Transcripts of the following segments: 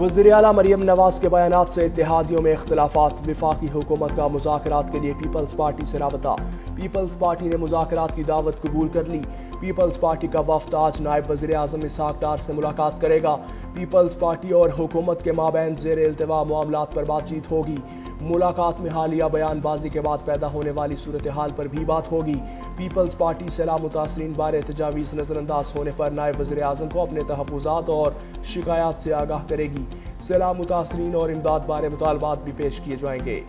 वज़ीर आला मरियम नवाज के बयानात से इत्तेहादियों में इख्तिलाफात। वफाकी हुकूमत का मुज़ाकरात के लिए पीपल्स पार्टी से राबता। पीपल्स पार्टी ने मुज़ाकरात की दावत कबूल कर ली। पीपल्स पार्टी का वफ़द आज नायब वज़ीर आज़म इसहाक़ डार से मुलाकात करेगा। पीपल्स पार्टी और हुकूमत के माबैन ज़ेर इल्तिवा मामलात पर बातचीत होगी। मुलाकात में हालिया बयानबाजी के बाद पैदा होने वाली सूरत हाल पर भी बात होगी। पीपल्स पार्टी सैलाब मुतासरीन बारे तजावीज़ नज़रअंदाज होने पर नायब वज़ीर आज़म को अपने तहफ़्फ़ुज़ात और शिकायत से आगाह करेगी। सैलाब मुतासरीन और इमदाद बारे मुतालबात भी पेश किए जाएंगे।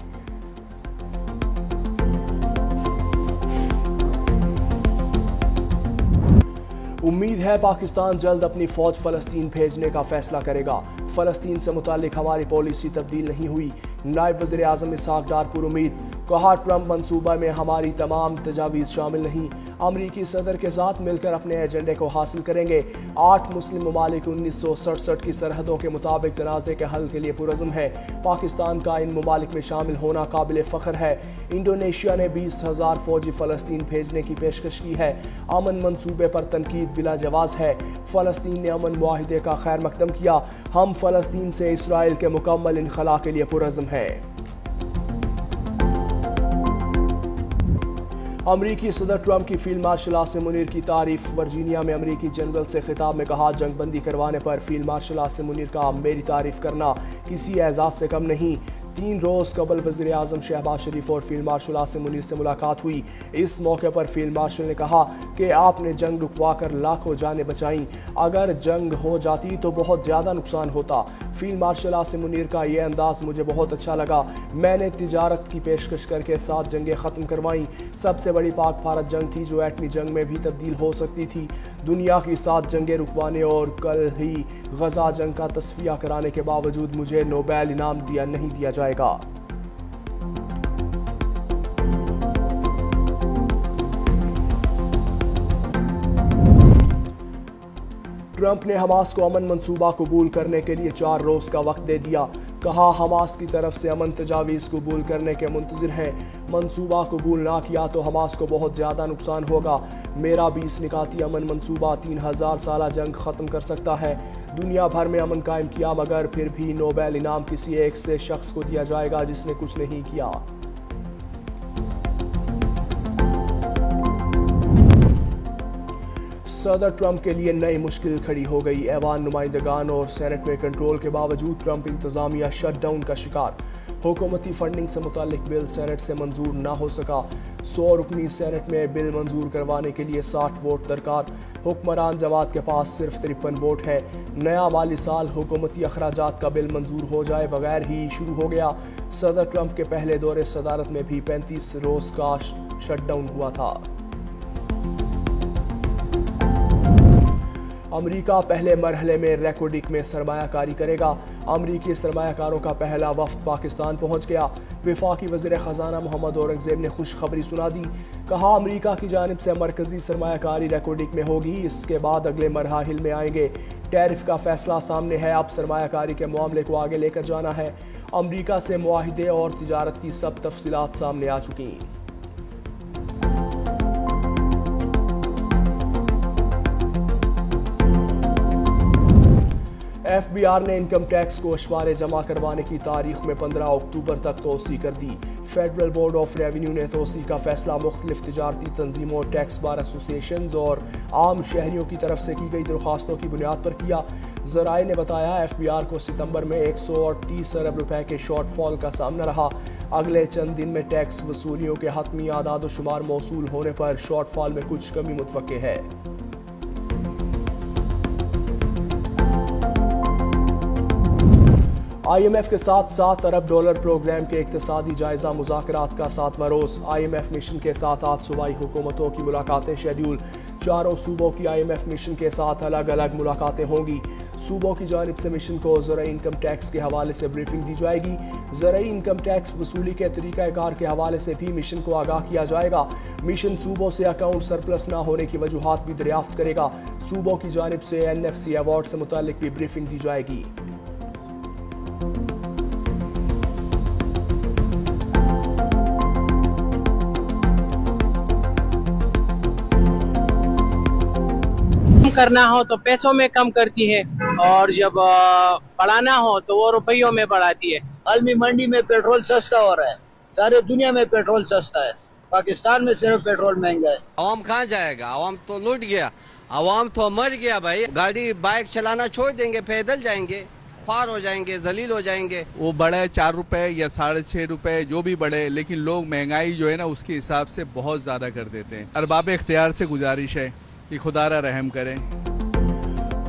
उम्मीद है पाकिस्तान जल्द अपनी फौज फ़लस्तीन भेजने का फैसला करेगा। फ़लस्तीन से मुतालिक हमारी पॉलिसी तब्दील नहीं हुई। नायब वज़ीर आज़म इसहाक़ डार पुरुमीद। कहा, ट्रंप मंसूबा में हमारी तमाम तजावीज़ शामिल नहीं। अमरीकी सदर के साथ मिलकर अपने एजेंडे को हासिल करेंगे। 8 मुस्लिम ममालिक 1967 की सरहदों के मुताबिक तनाज़े के हल के लिए पुरज़्म है। पाकिस्तान का इन ममालिक में शामिल होना काबिल फ़ख्र है। इंडोनेशिया ने 20,000 फ़ौजी फ़लस्तीन भेजने की पेशकश की है। अमन मंसूबे पर तनकीद बिला जवाज़ है। फ़लस्तीन ने अमन मुआहिदे का खैर मकदम किया। हम फ़लस्तीन से इसराइल के मुकम्मल इनखला के लिए पुरज़्म हैं। अमरीकी सदर ट्रंप की फील्ड मार्शल आसिम मुनीर की तारीफ। वर्जीनिया में अमरीकी जनरल से खिताब में कहा, जंगबंदी करवाने पर फील्ड मार्शल आसिम मुनीर का मेरी तारीफ करना किसी एजाज़ से कम नहीं। 3 रोज़ कबल वज़ीर आज़म शहबाज शरीफ और फील्ड मार्शल आसिम मुनीर से मुलाकात हुई। इस मौके पर फील्ड मार्शल ने कहा कि आपने जंग रुकवा कर लाखों जानें बचाईं। अगर जंग हो जाती तो बहुत ज़्यादा नुकसान होता। फील्ड मार्शल आसिम मुनीर का ये अंदाज़ मुझे बहुत अच्छा लगा। मैंने तिजारत की पेशकश करके 7 जंगें ख़त्म करवाईं। सबसे बड़ी पाक भारत जंग थी जो एटमी जंग में भी तब्दील हो सकती थी। दुनिया की 7 जंगें रुकवाने और कल ही गजा जंग का तस्फिया कराने के बावजूद मुझे नोबेल इनाम नहीं दिया जाएगा। ट्रंप ने हमास को अमन मंसूबा कबूल करने के लिए 4 रोज़ का वक्त दे दिया। कहा, हमास की तरफ से अमन तजावीज़ कबूल करने के मुंतज़िर हैं। मंसूबा कबूल ना किया तो हमास को बहुत ज़्यादा नुकसान होगा। मेरा 20 निकाती अमन मंसूबा 3000 साला जंग ख़त्म कर सकता है। दुनिया भर में अमन कायम किया, मगर फिर भी नोबेल इनाम किसी एक से शख्स को दिया जाएगा जिसने कुछ नहीं किया। सदर ट्रंप के लिए नई मुश्किल खड़ी हो गई। ऐवान नुमाइंदगान और सेनेट में कंट्रोल के बावजूद ट्रंप इंतजामिया शटडाउन का शिकार। हुकूमती फंडिंग से मुतालिक बिल सेनेट से मंजूर ना हो सका। 100 रुकनी सेनेट में बिल मंजूर करवाने के लिए 60 वोट दरकार। हुक्मरान जमात के पास सिर्फ 53 वोट है। नया माली साल हुकूमती अखराजात का बिल मंजूर हो जाए बगैर ही शुरू हो गया। सदर ट्रंप के पहले दौरे सदारत में भी 35 रोज़ का शटडाउन हुआ था। अमरीका पहले मरहले में रेकोडिक में सरमायाकारी करेगा। अमरीकी सरमायाकारों का पहला वफ्द पाकिस्तान पहुंच गया। वफाकी वज़ीर ख़जाना मोहम्मद औरंगज़ेब ने खुशखबरी सुना दी। कहा, अमरीका की जानिब से मरकज़ी सरमायाकारी रेकोडिक में होगी। इसके बाद अगले मरहालिल में आएंगे। टैरिफ का फैसला सामने है। अब सरमायाकारी के मामले को आगे लेकर जाना है। अमरीका से मुआहिदे और तिजारत की सब तफसीलात सामने आ चुकी। FBI ने इनकम टैक्स को अशवारे जमा करवाने की तारीख में 15 अक्टूबर तक तोसी कर दी। फेडरल बोर्ड ऑफ रेवेन्यू ने तोसी का फैसला मुख्तलिफ तिजारती तंजीमों, टैक्स बार एसोसिएशन और आम शहरियों की तरफ से की गई दरख्वास्तों की बुनियाद पर किया। ज़राए ने बताया, FBI को सितंबर में 130 अरब रुपए के शॉर्टफॉल का सामना रहा। अगले चंद दिन में टैक्स वसूलियों के हतमी आदाद शुमार मौसूल होने पर शॉर्टफॉल में कुछ कमी मुतवक्के है। IMF के साथ $7 अरब प्रोग्राम के इक्तिसादी जायजा मुज़ाकरात का 7वां रोज़। IMF मिशन के साथ आज सूबाई हुकूमतों की मुलाकातें शेड्यूल। 4 सूबों की IMF मिशन के साथ अलग अलग मुलाकातें होंगी। सूबों की जानिब से मिशन को ज़राई इनकम टैक्स के हवाले से ब्रीफिंग दी जाएगी। ज़राई इनकम टैक्स वसूली के तरीक़ाकार के हवाले से भी मिशन को आगाह किया जाएगा। मिशन सूबों से अकाउंट सरप्लस न होने की वजूहात भी दरियाफ्त करेगा। सूबों की जानिब से NFC अवार्ड से मुतालिक भी ब्रीफिंग दी जाएगी। करना हो तो पैसों में कम करती है, और जब बढ़ाना हो तो वो रुपयों में बढ़ाती है। आलमी मंडी में पेट्रोल सस्ता हो रहा है, सारे दुनिया में पेट्रोल सस्ता है, पाकिस्तान में सिर्फ पेट्रोल महंगा है। आवाम कहाँ जाएगा? आवाम तो लूट गया, आवाम तो मर गया भाई। गाड़ी बाइक चलाना छोड़ देंगे, पैदल जाएंगे, ख्वार हो जाएंगे, जलील हो जाएंगे। वो बढ़े 4 रुपए या 6.5 रुपए जो भी बढ़े, लेकिन लोग महंगाई जो है ना उसके हिसाब से बहुत ज्यादा कर देते हैं। अरबाब इख्तियार से गुजारिश है कि खुदारा रहम करें।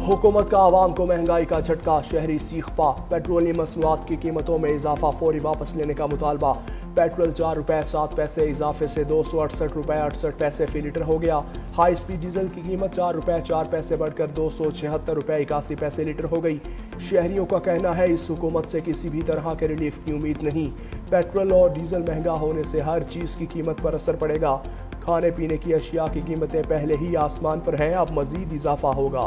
हुकूमत का आवाम को महंगाई का झटका, शहरी सीख पा। पेट्रोलियम मसनूआत की कीमतों में इजाफा फौरी वापस लेने का मुतालबा। पेट्रोल 4 रुपए 7 पैसे इजाफे से 268 रुपए 68 पैसे फी लीटर हो गया। हाई स्पीड डीजल की कीमत 4 रुपए 4 पैसे बढ़कर 276 रुपए 81 पैसे लीटर हो गई। शहरियों का कहना है इस हुकूमत से किसी भी तरह के रिलीफ की उम्मीद नहीं। पेट्रोल और डीजल महंगा होने से हर चीज़ की कीमत पर असर पड़ेगा। खाने पीने की अशिया की कीमतें पहले ही आसमान पर हैं, अब मजीद इजाफा होगा।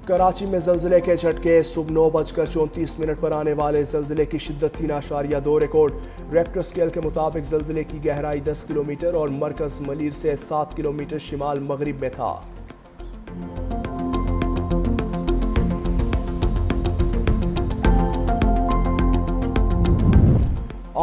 कराची में ज़लज़ले के झटके। सुबह 9:34 पर आने वाले ज़लज़ले की शिद्दत 3.2 रिकॉर्ड। रेक्टर स्केल के मुताबिक ज़लज़ले की गहराई 10 किलोमीटर और मरकज़ मलीर से 7 किलोमीटर शिमाल मगरिब में था।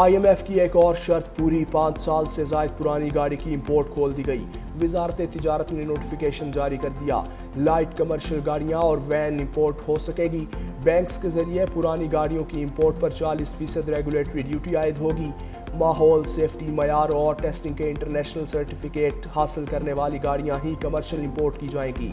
IMF की एक और शर्त पूरी, 5 साल से जायद पुरानी गाड़ी की इंपोर्ट खोल दी गई। वजारत तिजारत ने नोटिफिकेशन जारी कर दिया, लाइट कमर्शियल गाड़ियां और वैन इंपोर्ट हो सकेगी। बैंक्स के जरिए पुरानी गाड़ियों की इंपोर्ट पर 40% रेगुलेटरी ड्यूटी आयद होगी। माहौल, सेफ्टी, मयार और टेस्टिंग के इंटरनेशनल सर्टिफिकेट हासिल करने वाली गाड़ियां ही कमर्शियल इंपोर्ट की जाएंगी।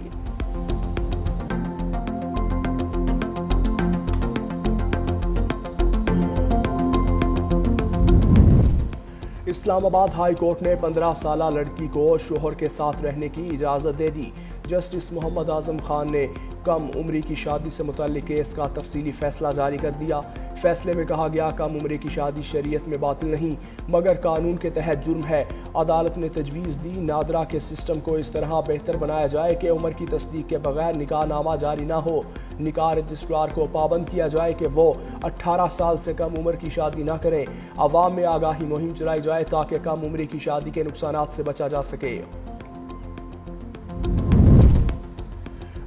इस्लामाबाद हाई कोर्ट ने 15 साला लड़की को शोहर के साथ रहने की इजाज़त दे दी। जस्टिस मोहम्मद आजम खान ने कम उम्री की शादी से मुतल्लिक केस का तफसीली फैसला जारी कर दिया। फैसले में कहा गया, कम उम्री की शादी शरीयत में बातिल नहीं मगर कानून के तहत जुर्म है। अदालत ने तजवीज़ दी, नादरा के सिस्टम को इस तरह बेहतर बनाया जाए कि उम्र की तस्दीक के बगैर निकाह नामा जारी ना हो। निकाह रजिस्ट्रार को पाबंद किया जाए कि वो 18 साल से कम उम्र की शादी ना करें। अवाम में आगाही मुहिम चलाई जाए ताकि कम उम्री की शादी के नुकसानात से बचा जा सके।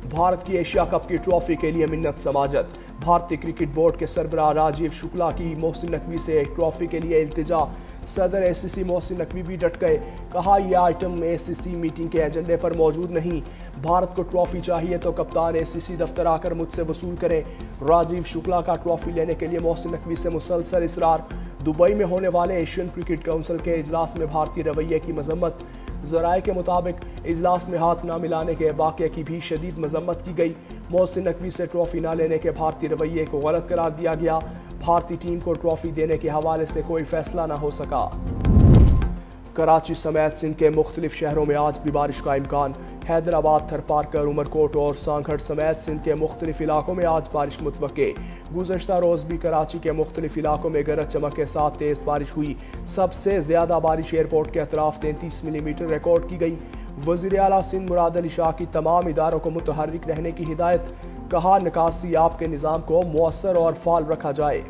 भारत की एशिया कप की ट्रॉफी के लिए मिन्नत समाजत। भारतीय क्रिकेट बोर्ड के सरबराह राजीव शुक्ला की मोहसिन नकवी से ट्रॉफी के लिए इल्तिजा। सदर ACC मोहसिन नकवी भी डट गए, कहा यह आइटम ACC मीटिंग के एजेंडे पर मौजूद नहीं। भारत को ट्रॉफी चाहिए तो कप्तान ACC दफ्तर आकर मुझसे वसूल करें। राजीव शुक्ला का ट्रॉफी लेने के लिए मोहसिन नकवी से मुसलसल इसरार। दुबई में होने वाले एशियन क्रिकेट काउंसिल के इजलास में भारतीय रवैये की मजम्मत। ज़राए के मुताबिक इजलास में हाथ न मिलाने के वाक़े की भी शदीद मजम्मत की गई। मोहसिन नकवी से ट्रॉफी न लेने के भारतीय रवैये को गलत करार दिया गया। भारतीय टीम को ट्रॉफी देने के हवाले से कोई फैसला न हो सका। कराची समेत सिंध के मुख्तलिफ शहरों में आज भी बारिश का इम्कान। हैदराबाद, थरपारकर, उमरकोट और सांखड़ समेत सिंध के मुख्तलिफ इलाकों में आज बारिश मुतवक्के। गुज़श्ता रोज़ भी कराची के मुख्तलिफ इलाकों में गरज चमक के साथ तेज़ बारिश हुई। सबसे ज़्यादा बारिश एयरपोर्ट के अतराफ 33 मिलीमीटर रिकॉर्ड की गई। वज़ीर आला सिंध मुराद अली शाह की तमाम इदारों को मुतहर्रिक रहने की हिदायत। कहा, निकासी आप के निज़ाम को मुअस्सर और फाल रखा जाए।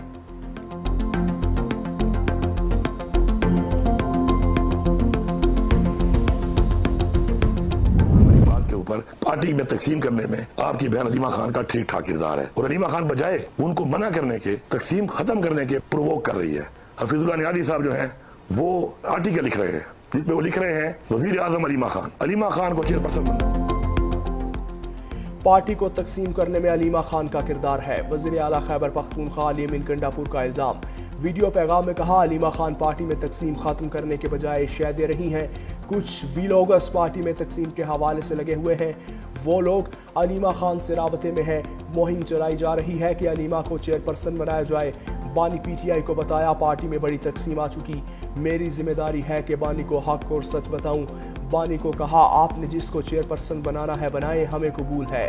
पार्टी में तकसीम करने में आपकी बहन अलीमा खान का ठीक ठाक किरदार है और अलीमा खान बजाय उनको मना करने के, तकसीम खत्म करने के प्रोवोक कर रही है। हफीजुल्लाह नियाज़ी साहब जो हैं वो आर्टिकल लिख रहे हैं जिसमें वो लिख रहे हैं वजीर आजम अलीमा खान को चेयरपर्सन बनना। पार्टी को तकसीम करने में अलीमा खान का किरदार है, वज़ीर आला खैबर पख्तूनख्वा अली अमीन गंडापुर का इल्ज़ाम। वीडियो पैगाम में कहा, अलीमा खान पार्टी में तकसीम खत्म करने के बजाय शय दे रही हैं। कुछ वीलोगस पार्टी में तकसीम के हवाले से लगे हुए हैं। वो लोग अलीमा खान से राबते में हैं। मुहिम चलाई जा रही है कि अलीमा को चेयरपर्सन बनाया जाए। बानी PTI को बताया, पार्टी में बड़ी तकसीम आ चुकी, मेरी जिम्मेदारी है कि बानी को हक और सच बताऊं। बानी को कहा, आपने जिसको चेयरपर्सन बनाना है बनाएं, हमें कबूल है।